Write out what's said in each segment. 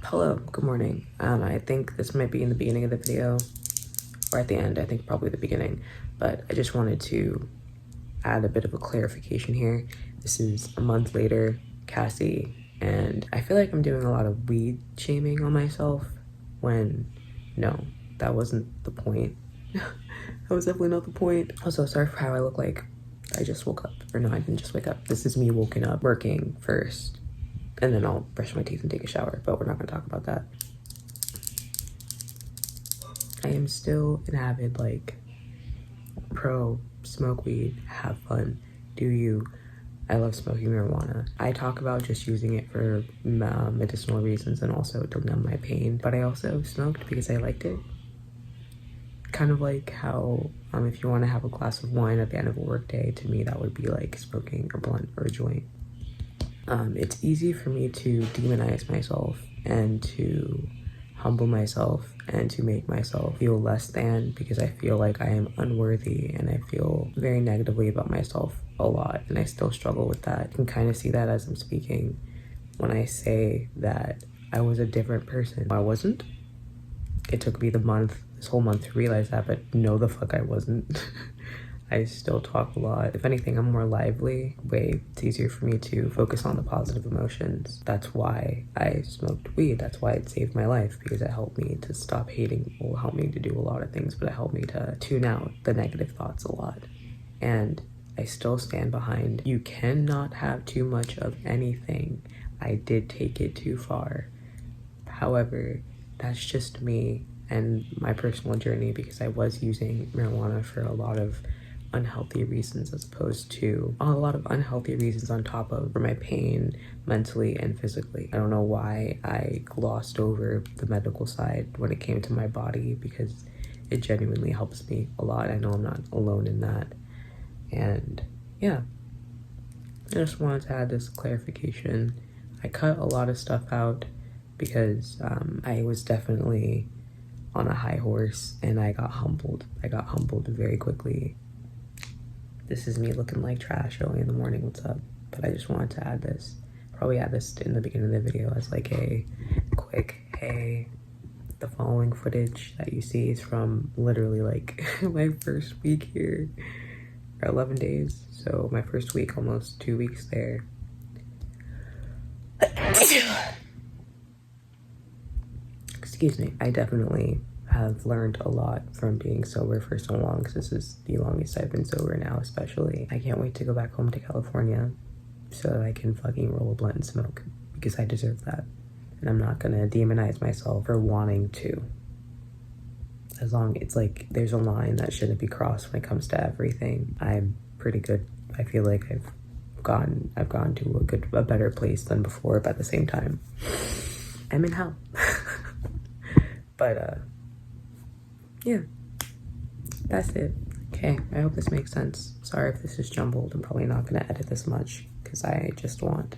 Hello, good morning. I think this might be in the beginning of the video or at the end. I think probably the beginning, but I just wanted to add a bit of a clarification here. This is a month later, Cassie, and I feel like I'm doing a lot of weed shaming on myself when no, that wasn't the point. That was definitely not the point. Also, sorry for how I look like I just woke up. Or no, I didn't just wake up. This is me woken up, working first, and then I'll brush my teeth and take a shower, but we're not gonna talk about that. I am still an avid, like, pro smoke weed, have fun, do you. I love smoking marijuana. I talk about just using it for medicinal reasons and also to numb my pain, but I also smoked because I liked it. Kind of like how if you want to have a glass of wine at the end of a workday, to me that would be like smoking a blunt or a joint. It's easy for me to demonize myself and to humble myself and to make myself feel less than because I feel like I am unworthy and I feel very negatively about myself a lot, and I still struggle with that. You can kind of see that as I'm speaking when I say that I was a different person. I wasn't. It took me this whole month to realize that, but no, the fuck I wasn't. I still talk a lot. If anything, I'm more lively. It's easier for me to focus on the positive emotions. That's why I smoked weed. That's why it saved my life, because it helped me to stop hating. It helped me to do a lot of things, but it helped me to tune out the negative thoughts a lot. And I still stand behind, you cannot have too much of anything. I did take it too far. However, that's just me and my personal journey, because I was using marijuana for a lot of unhealthy reasons, as opposed to a lot of unhealthy reasons on top of for my pain mentally and physically. I don't know why I glossed over the medical side when it came to my body, because it genuinely helps me a lot. I know I'm not alone in that. And yeah, I just wanted to add this clarification. I cut a lot of stuff out because I was definitely on a high horse and I got humbled. I got humbled very quickly. This is me looking like trash early in the morning. What's up? But I just wanted to add this. Probably add this in the beginning of the video as like a quick, hey, the following footage that you see is from literally like my first week here, or 11 days. So my first week, almost 2 weeks there. Excuse me. I definitely have learned a lot from being sober for so long, because this is the longest I've been sober now, especially. I can't wait to go back home to California so that I can fucking roll a blunt and smoke, because I deserve that. And I'm not gonna demonize myself for wanting to. As long, it's like there's a line that shouldn't be crossed when it comes to everything. I'm pretty good. I feel like I've gone to a better place than before, but at the same time, I'm in hell. But yeah, that's it. Okay, I hope this makes sense. Sorry if this is jumbled. I'm probably not gonna edit this much because I just want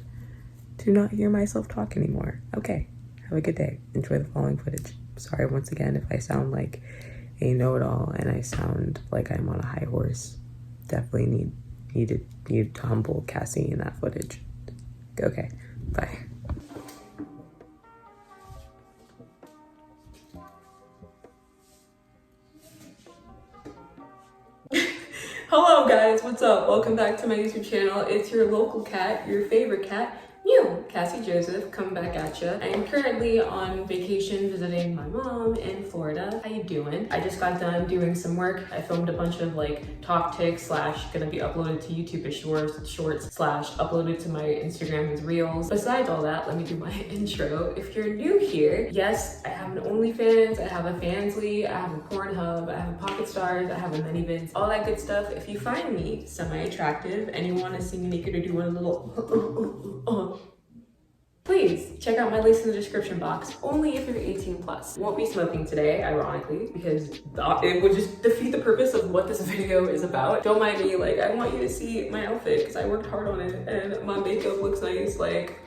to not hear myself talk anymore. Okay, have a good day. Enjoy the following footage. Sorry once again if I sound like a know-it-all and I sound like I'm on a high horse. Definitely needed to humble Cassie in that footage. Okay, bye. Hello guys, what's up? Welcome back to my YouTube channel. It's your local cat, your favorite cat, Cassie Joseph, coming back at ya. I am currently on vacation visiting my mom in Florida. How you doing? I just got done doing some work. I filmed a bunch of like talk ticks / gonna be uploaded to YouTube as shorts / uploaded to my Instagram as reels. Besides all that, let me do my intro. If you're new here, yes, I have an OnlyFans, I have a Fansly, I have a Pornhub, I have a Pocket Stars, I have a ManyVids, all that good stuff. If you find me semi-attractive and you want to see me naked or do one little please check out my links in the description box, only if you're 18 plus. Won't be smoking today, ironically, because it would just defeat the purpose of what this video is about. Don't mind me, like, I want you to see my outfit because I worked hard on it and my makeup looks nice. Like,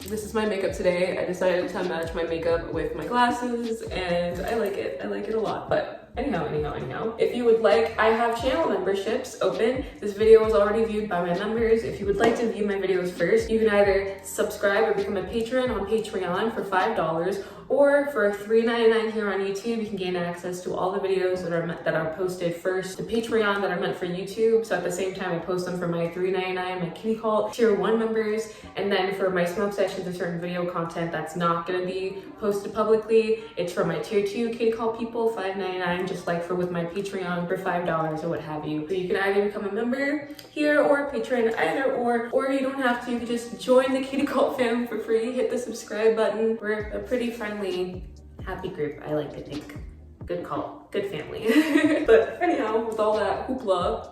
this is my makeup today. I decided to match my makeup with my glasses and I like it a lot. But Anyhow, if you would like, I have channel memberships open. This video was already viewed by my members. If you would like to view my videos first, you can either subscribe or become a patron on Patreon for $5, or for $3.99 here on YouTube, you can gain access to all the videos that are posted first. The Patreon that are meant for YouTube, so at the same time I post them for my $3.99, my Kitty Cult Tier 1 members, and then for my smoke sessions and certain video content that's not gonna be posted publicly, it's for my Tier 2 Kitty Cult people, $5.99, just like for with my Patreon for $5 or what have you. So you can either become a member here or a patron, either or you don't have to, you can just join the Kitty Cult fam for free, hit the subscribe button. We're a pretty friendly, happy group, I like to think. Good cult, good family. But anyhow, with all that hoopla,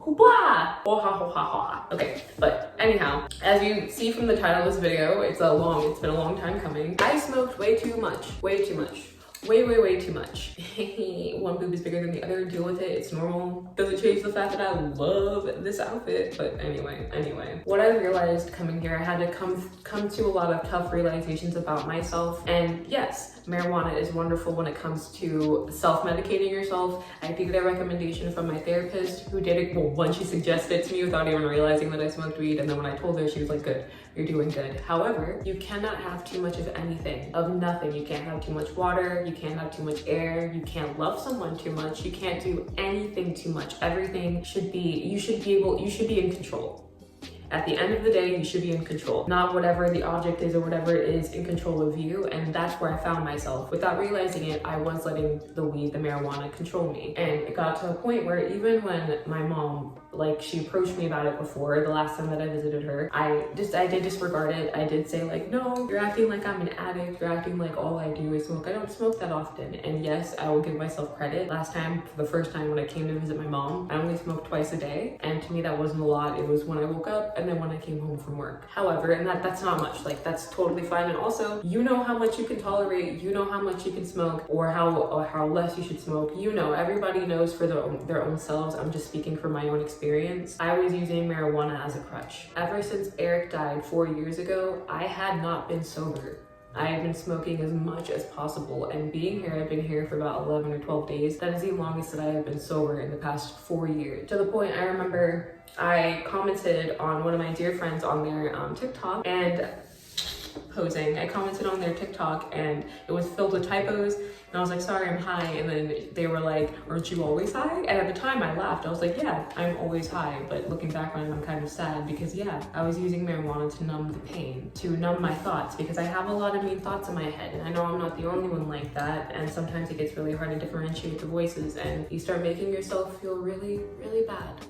oh ha ha ha ha. Okay, but anyhow, as you see from the title of this video, it's been a long time coming. I smoked way too much. Way too much. One boob is bigger than the other, deal with it, it's normal. Doesn't change the fact that I love this outfit, but anyway. What I realized coming here, I had to come to a lot of tough realizations about myself, and yes, marijuana is wonderful when it comes to self-medicating yourself. I did get a recommendation from my therapist who did it, well, one, she suggested it to me without even realizing that I smoked weed, and then when I told her, she was like, good, you're doing good. However, you cannot have too much of anything, of nothing. You can't have too much water, you can't have too much air, you can't love someone too much, you can't do anything too much. Everything should be, you should be in control. At the end of the day, you should be in control. Not whatever the object is or whatever it is in control of you. And that's where I found myself. Without realizing it, I was letting the weed, the marijuana control me. And it got to a point where even when my mom, like, she approached me about it before, the last time that I visited her, I did disregard it. I did say like, no, you're acting like I'm an addict. You're acting like all I do is smoke. I don't smoke that often. And yes, I will give myself credit. Last time, for the first time when I came to visit my mom, I only smoked twice a day. And to me, that wasn't a lot. It was when I woke up and then when I came home from work. However, and that's not much, like that's totally fine. And also, you know how much you can tolerate, you know how much you can smoke or how less you should smoke. You know, everybody knows for their own selves. I'm just speaking from my own experience. I was using marijuana as a crutch. Ever since Eric died 4 years ago, I had not been sober. I have been smoking as much as possible, and being here, I've been here for about 11 or 12 days. That is the longest that I have been sober in the past 4 years. To the point I remember I commented on one of my dear friends on their TikTok and posing. I commented on their TikTok and it was filled with typos. And I was like, sorry, I'm high. And then they were like, aren't you always high? And at the time I laughed. I was like, yeah, I'm always high. But looking back on it, I'm kind of sad because yeah, I was using marijuana to numb the pain, to numb my thoughts, because I have a lot of mean thoughts in my head. And I know I'm not the only one like that. And sometimes it gets really hard to differentiate the voices and you start making yourself feel really, really bad.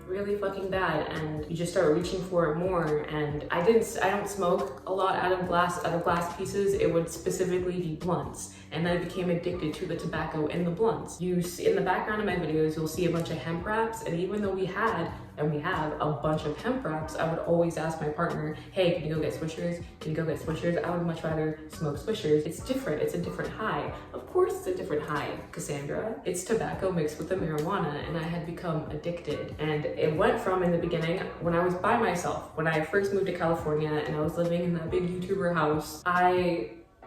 Really fucking bad, and you just start reaching for it more. And I don't smoke a lot out of glass pieces. It would specifically be blunts, and I became addicted to the tobacco in the blunts. You see in the background of my videos, you'll see a bunch of hemp wraps, and even though we have a bunch of hemp wraps, I would always ask my partner, hey, can you go get Swishers? Can you go get Swishers? I would much rather smoke Swishers. It's different, it's a different high. Of course it's a different high, Cassandra. It's tobacco mixed with the marijuana, and I had become addicted. And it went from, in the beginning, when I was by myself, when I first moved to California and I was living in that big YouTuber house,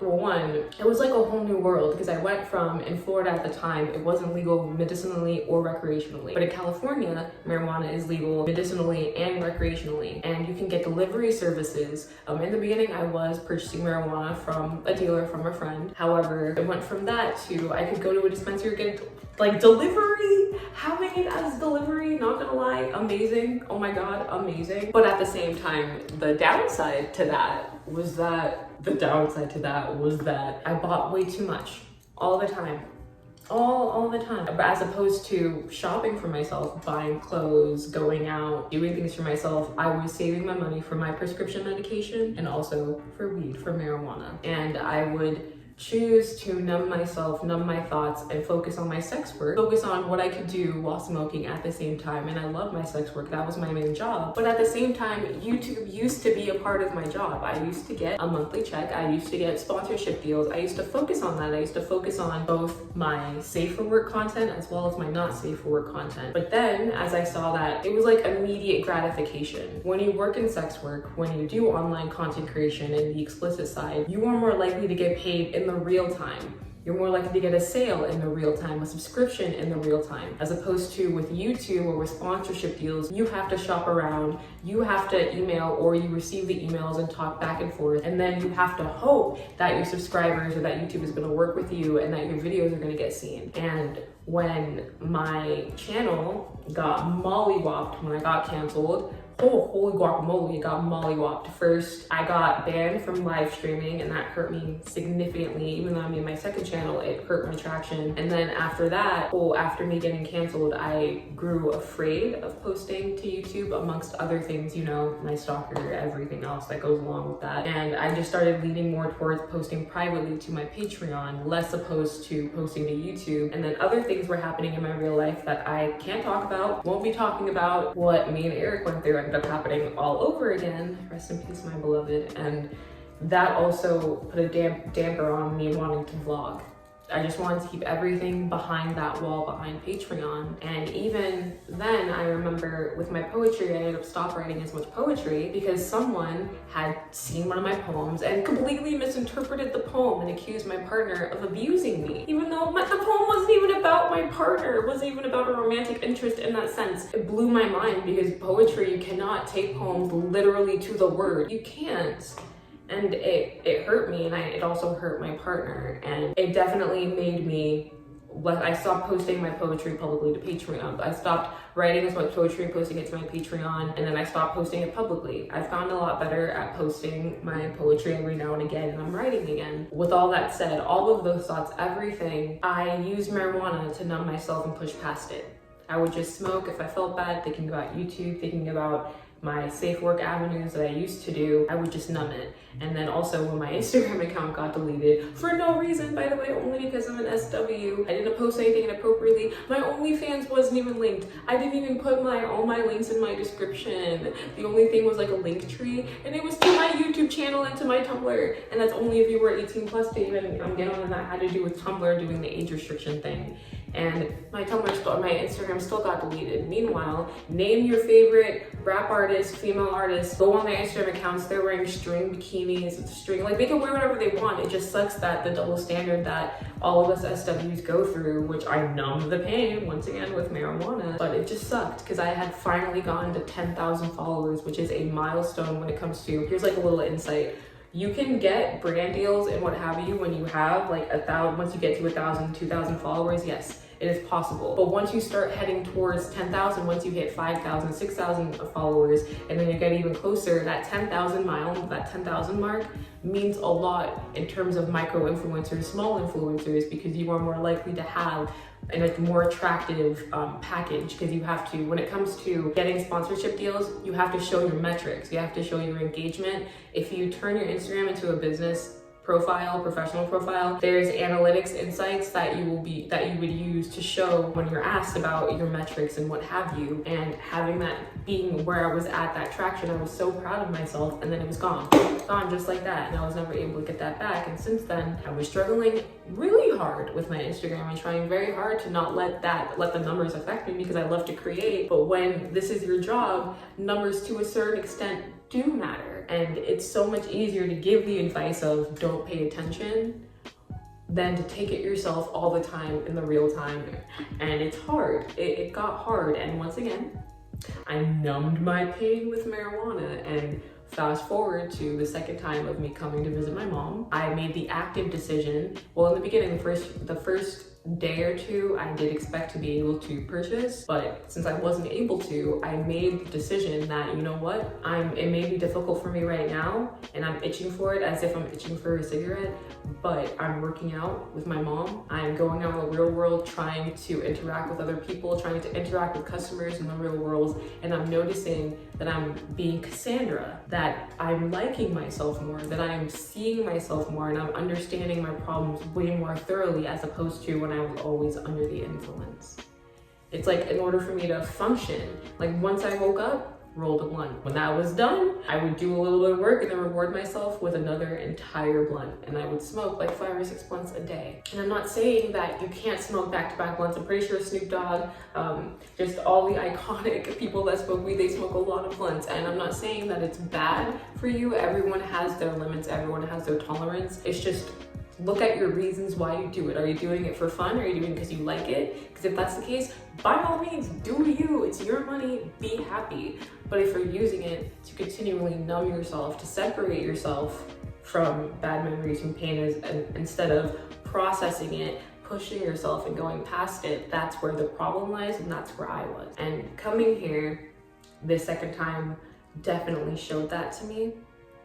well, one, it was like a whole new world because I went from, in Florida at the time, it wasn't legal medicinally or recreationally. But in California, marijuana is legal medicinally and recreationally. And you can get delivery services. In the beginning, I was purchasing marijuana from a dealer, from a friend. However, it went from that to, I could go to a dispensary, get like delivery, having it as delivery, not gonna lie, amazing. Oh my God, amazing. But at the same time, the downside to that was that I bought way too much all the time. All the time. As opposed to shopping for myself, buying clothes, going out, doing things for myself, I was saving my money for my prescription medication and also for weed, for marijuana. And I would choose to numb myself, numb my thoughts, and focus on my sex work, focus on what I could do while smoking at the same time. And I love my sex work, that was my main job. But at the same time, YouTube used to be a part of my job. I used to get a monthly check, I used to get sponsorship deals, I used to focus on that. I used to focus on both my safe for work content as well as my not safe for work content. But then, as I saw that, it was like immediate gratification. When you work in sex work, when you do online content creation and the explicit side, you are more likely to get paid in the real time. You're more likely to get a sale in the real time, a subscription in the real time, as opposed to with YouTube or with sponsorship deals, you have to shop around, you have to email, or you receive the emails and talk back and forth, and then you have to hope that your subscribers or that YouTube is going to work with you and that your videos are going to get seen. And when my channel got mollywopped, when I got canceled, oh, holy guacamole, it got mollywopped. First, I got banned from live streaming, and that hurt me significantly. Even though I made my second channel, it hurt my traction. And then after that, after me getting canceled, I grew afraid of posting to YouTube, amongst other things, you know, my stalker, everything else that goes along with that. And I just started leaning more towards posting privately to my Patreon, less opposed to posting to YouTube. And then other things were happening in my real life that I can't talk about, won't be talking about. What me and Eric went through ended up happening all over again. Rest in peace, my beloved. And that also put a damper on me wanting to vlog. I just wanted to keep everything behind that wall, behind Patreon. And even then, I remember with my poetry, I ended up stopped writing as much poetry because someone had seen one of my poems and completely misinterpreted the poem and accused my partner of abusing me. Even though the poem wasn't even about my partner, it wasn't even about a romantic interest in that sense. It blew my mind because poetry, you cannot take poems literally to the word. You can't. And it hurt me, and it also hurt my partner, and it definitely made me, I stopped posting my poetry publicly to Patreon. I stopped writing as much poetry and posting it to my Patreon, and then I stopped posting it publicly. I've gotten a lot better at posting my poetry every now and again, and I'm writing again. With all that said, all of those thoughts, everything, I used marijuana to numb myself and push past it. I would just smoke if I felt bad, thinking about YouTube, thinking about my safe work avenues that I used to do. I would just numb it. And then also when my Instagram account got deleted, for no reason, by the way, only because I'm an SW, I didn't post anything inappropriately. My OnlyFans wasn't even linked. I didn't even put all my links in my description. The only thing was like a link tree, and it was to my YouTube channel and to my Tumblr. And that's only if you were 18 plus to even get on, and that had to do with Tumblr doing the age restriction thing. And my Instagram still got deleted. Meanwhile, name your favorite rap artist, female artist, go on their Instagram accounts, they're wearing string bikinis, string, like they can wear whatever they want. It just sucks that the double standard that all of us SWs go through, which I numbed the pain once again with marijuana, but it just sucked because I had finally gotten to 10,000 followers, which is a milestone when it comes to, here's like a little insight. You can get brand deals and what have you when you have like once you get to 1,000, 2,000 followers, yes, it is possible. But once you start heading towards 10,000, once you hit 5,000, 6,000 followers, and then you get even closer, that 10,000 mark means a lot in terms of micro influencers, small influencers, because you are more likely to have a more attractive package, because you have to, when it comes to getting sponsorship deals, you have to show your metrics, you have to show your engagement. If you turn your Instagram into a business profile, professional profile, there's analytics insights that you would use to show when you're asked about your metrics and what have you. And having that being where I was at that traction, I was so proud of myself, and then it was gone just like that, and I was never able to get that back. And since then, I was struggling really hard with my Instagram and trying very hard to not let the numbers affect me, because I love to create. But when this is your job, numbers to a certain extent do matter, and it's so much easier to give the advice of don't pay attention than to take it yourself all the time in the real time. And it's hard. It got hard, and once again, I numbed my pain with marijuana. And fast forward to the second time of me coming to visit my mom, I made the active decision. Well, in the beginning, the first day or two, I did expect to be able to purchase, but since I wasn't able to, I made the decision that, you know what, it may be difficult for me right now, and I'm itching for it as if I'm itching for a cigarette, but I'm working out with my mom. I'm going out in the real world, trying to interact with other people, trying to interact with customers in the real world, and I'm noticing that I'm being Cassandra, that I'm liking myself more, that I'm seeing myself more, and I'm understanding my problems way more thoroughly, as opposed to when I was always under the influence. It's like, in order for me to function, like once I woke up, rolled a blunt. When that was done, I would do a little bit of work and then reward myself with another entire blunt. And I would smoke like 5 or 6 blunts a day. And I'm not saying that you can't smoke back-to-back blunts. I'm pretty sure Snoop Dogg, just all the iconic people that smoke weed, they smoke a lot of blunts. And I'm not saying that it's bad for you. Everyone has their limits. Everyone has their tolerance. It's just look at your reasons why you do it. Are you doing it for fun? Are you doing it because you like it? Because if that's the case, by all means, do you. It's your money, be happy. But if you're using it to continually numb yourself, to separate yourself from bad memories and pain instead of processing it, pushing yourself and going past it, that's where the problem lies, and that's where I was. And coming here this second time definitely showed that to me,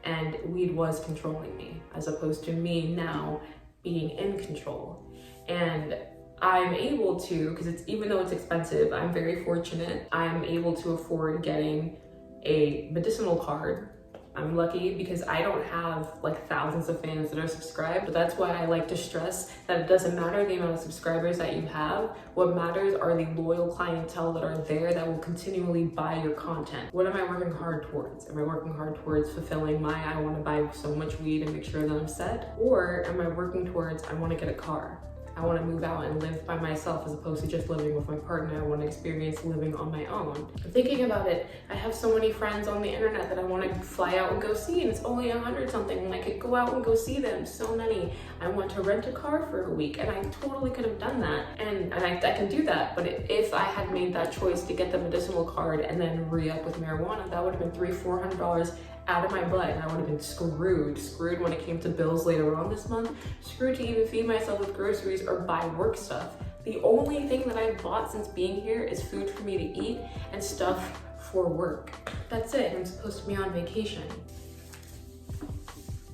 and weed was controlling me as opposed to me now being in control. And I'm able to, because it's, even though it's expensive, I'm very fortunate, I'm able to afford getting a medicinal card. I'm lucky because I don't have like thousands of fans that are subscribed, but that's why I like to stress that it doesn't matter the amount of subscribers that you have. What matters are the loyal clientele that are there that will continually buy your content. What am I working hard towards? Am I working hard towards fulfilling my, I want to buy so much weed and make sure that I'm set? Or am I working towards, I want to get a car? I want to move out and live by myself as opposed to just living with my partner. I want to experience living on my own. I'm thinking about it. I have so many friends on the internet that I want to fly out and go see, and it's only 100 something, and I could go out and go see them. So many. I want to rent a car for a week, and I totally could have done that. And I can do that. But if I had made that choice to get the medicinal card and then re-up with marijuana, that would have been $300-400 out of my butt, and I would have been screwed when it came to bills later on this month, screwed to even feed myself with groceries or buy work stuff. The only thing that I've bought since being here is food for me to eat and stuff for work. That's it. I'm supposed to be on vacation.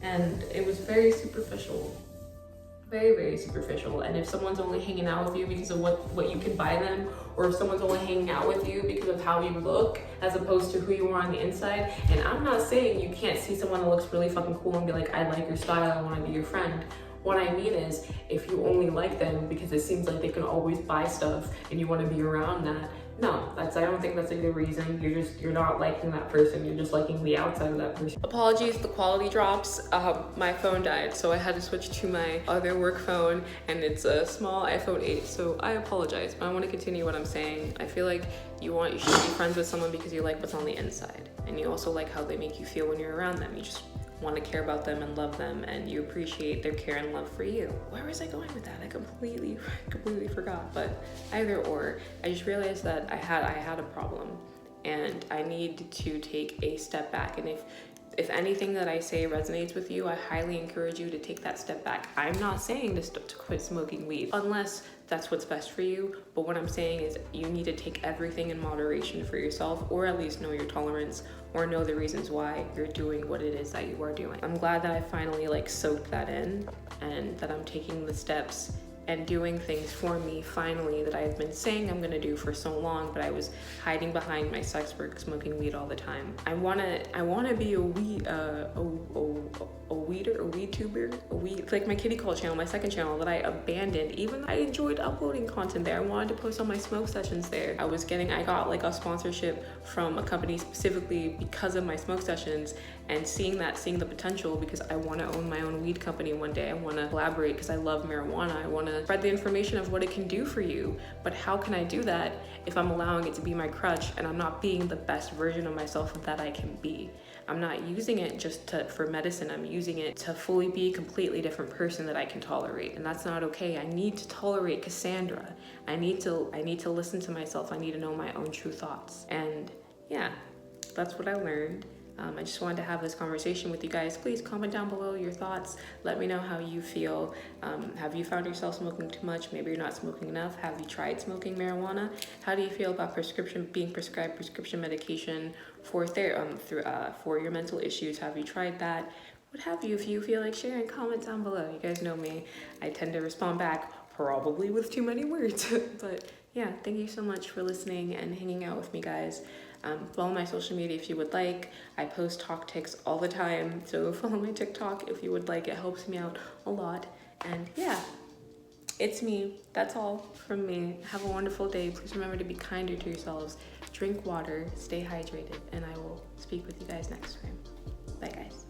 And it was very superficial. Very, very superficial. And if someone's only hanging out with you because of what you can buy them, or if someone's only hanging out with you because of how you look as opposed to who you are on the inside, and I'm not saying you can't see someone that looks really fucking cool and be like, I like your style, I want to be your friend. What I mean is, if you only like them because it seems like they can always buy stuff and you want to be around that, no, I don't think that's a good reason. You're not liking that person, you're just liking the outside of that person. Apologies, the quality drops. My phone died, so I had to switch to my other work phone, and it's a small iPhone 8, so I apologize, but I want to continue what I'm saying. I feel like you should be friends with someone because you like what's on the inside, and you also like how they make you feel when you're around them. You just want to care about them and love them, and you appreciate their care and love for you. Where was I going with that? I completely forgot. But either or, I just realized that I had a problem, and I need to take a step back. And if anything that I say resonates with you, I highly encourage you to take that step back. I'm not saying to quit smoking weed unless that's what's best for you, but what I'm saying is you need to take everything in moderation for yourself, or at least know your tolerance, or know the reasons why you're doing what it is that you are doing. I'm glad that I finally soaked that in, and that I'm taking the steps and doing things for me finally that I've been saying I'm gonna do for so long, but I was hiding behind my sex work, smoking weed all the time. I wanna be a weed tuber, like my kitty call channel, my second channel that I abandoned. Even I enjoyed uploading content there. I wanted to post all my smoke sessions there. I got a sponsorship from a company specifically because of my smoke sessions, and seeing the potential, because I want to own my own weed company one day. I want to collaborate because I love marijuana. I want to spread the information of what it can do for you. But how can I do that if I'm allowing it to be my crutch and I'm not being the best version of myself that I can be? I'm not using it just for medicine. I'm using it to fully be a completely different person that I can tolerate, and that's not okay. I need to tolerate Cassandra. I need to listen to myself. I need to know my own true thoughts. And yeah, that's what I learned. I just wanted to have this conversation with you guys. Please comment down below your thoughts. Let me know how you feel. Have you found yourself smoking too much? Maybe you're not smoking enough. Have you tried smoking marijuana? How do you feel about being prescribed prescription medication for your mental issues? Have you tried that? What have you? If you feel like sharing, comment down below. You guys know me. I tend to respond back probably with too many words. But yeah, thank you so much for listening and hanging out with me, guys. Follow my social media if you would like. I post talk tics all the time, so follow my TikTok if you would like. It helps me out a lot. And yeah, it's me. That's all from me. Have a wonderful day. Please remember to be kinder to yourselves. Drink water, stay hydrated, and I will speak with you guys next time. Bye, guys.